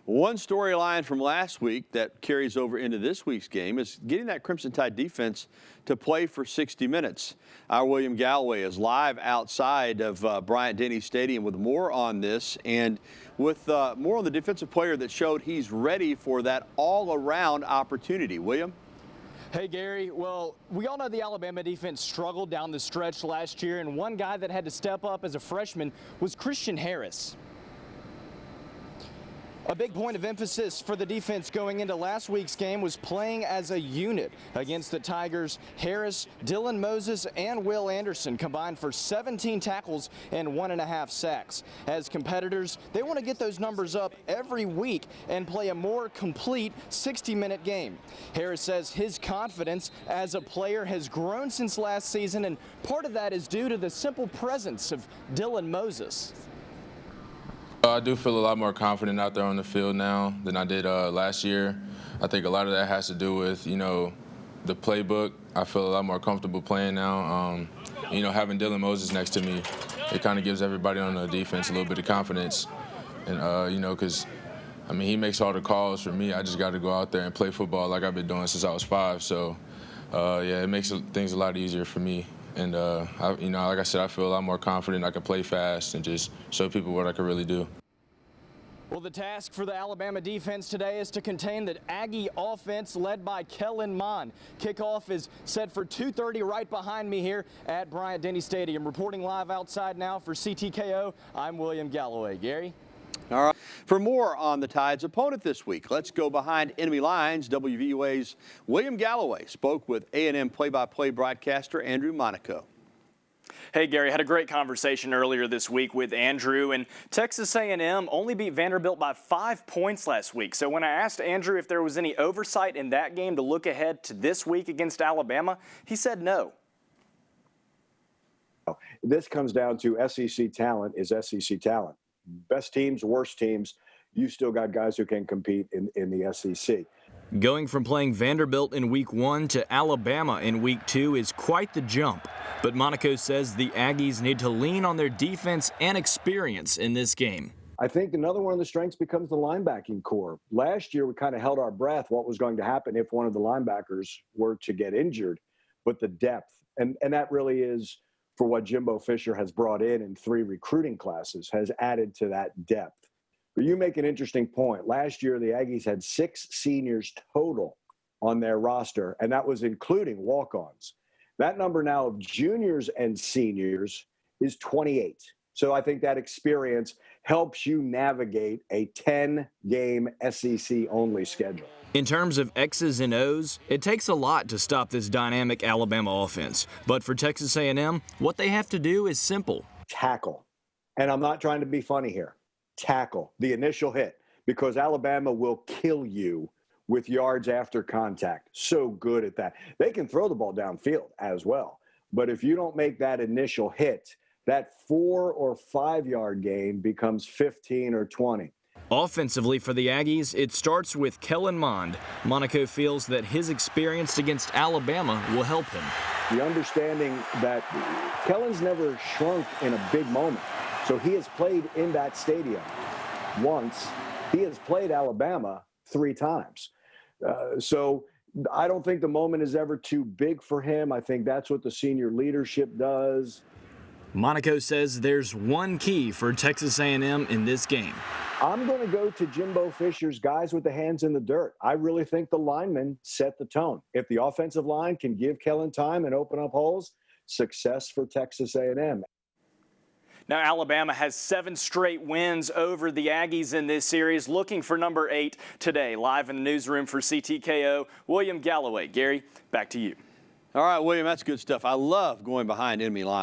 One storyline from last week that carries over into this week's game is getting that Crimson Tide defense to play for 60 minutes. Our William Galloway is live outside of Bryant-Denny Stadium with more on this and with more on the defensive player that showed he's ready for that all-around opportunity. William? Hey, Gary. Well, we all know the Alabama defense struggled down the stretch last year, and one guy that had to step up as a freshman was Christian Harris. A big point of emphasis for the defense going into last week's game was playing as a unit against the Tigers. Harris, Dylan Moses, and Will Anderson combined for 17 tackles and 1.5 sacks. As competitors, they want to get those numbers up every week and play a more complete 60-minute game. Harris says his confidence as a player has grown since last season, and part of that is due to the simple presence of Dylan Moses. I do feel a lot more confident out there on the field now than I did last year. I think a lot of that has to do with, the playbook. I feel a lot more comfortable playing now. Having Dylan Moses next to me, it kind of gives everybody on the defense a little bit of confidence. And, because, he makes all the calls for me. I just got to go out there and play football like I've been doing since I was 5. So, it makes things a lot easier for me. And, like I said, I feel a lot more confident. I can play fast and just show people what I can really do. Well, the task for the Alabama defense today is to contain the Aggie offense led by Kellen Mond. Kickoff is set for 2:30 right behind me here at Bryant-Denny Stadium. Reporting live outside now for CTKO, I'm William Galloway. Gary? All right. For more on the Tide's opponent this week, let's go behind enemy lines. WVUA's William Galloway spoke with A&M play-by-play broadcaster Andrew Monaco. Hey, Gary, had a great conversation earlier this week with Andrew, and Texas A&M only beat Vanderbilt by 5 points last week. So when I asked Andrew if there was any oversight in that game to look ahead to this week against Alabama, he said no. This comes down to SEC talent is SEC talent. Best teams, worst teams, you still got guys who can compete in the SEC. Going from playing Vanderbilt in Week 1 to Alabama in Week 2 is quite the jump. But Monaco says the Aggies need to lean on their defense and experience in this game. I think another one of the strengths becomes the linebacking core. Last year, we kind of held our breath what was going to happen if one of the linebackers were to get injured. But the depth, and that really is for what Jimbo Fisher has brought in 3 recruiting classes, has added to that depth. But you make an interesting point. Last year, the Aggies had 6 seniors total on their roster, and that was including walk-ons. That number now of juniors and seniors is 28. So I think that experience helps you navigate a 10-game SEC-only schedule. In terms of X's and O's, it takes a lot to stop this dynamic Alabama offense. But for Texas A&M, what they have to do is simple. Tackle. And I'm not trying to be funny here. Tackle, the initial hit, because Alabama will kill you with yards after contact. So good at that. They can throw the ball downfield as well. But if you don't make that initial hit, that 4 or 5 yard gain becomes 15 or 20. Offensively for the Aggies, it starts with Kellen Mond. Monaco feels that his experience against Alabama will help him. The understanding that Kellen's never shrunk in a big moment. So he has played in that stadium once. He has played Alabama 3 times. So I don't think the moment is ever too big for him. I think that's what the senior leadership does. Monaco says there's one key for Texas A&M in this game. I'm going to go to Jimbo Fisher's guys with the hands in the dirt. I really think the linemen set the tone. If the offensive line can give Kellen time and open up holes, success for Texas A&M. Now, Alabama has 7 straight wins over the Aggies in this series, looking for number 8 today. Live in the newsroom for CTKO, William Galloway. Gary, back to you. All right, William, that's good stuff. I love going behind enemy lines.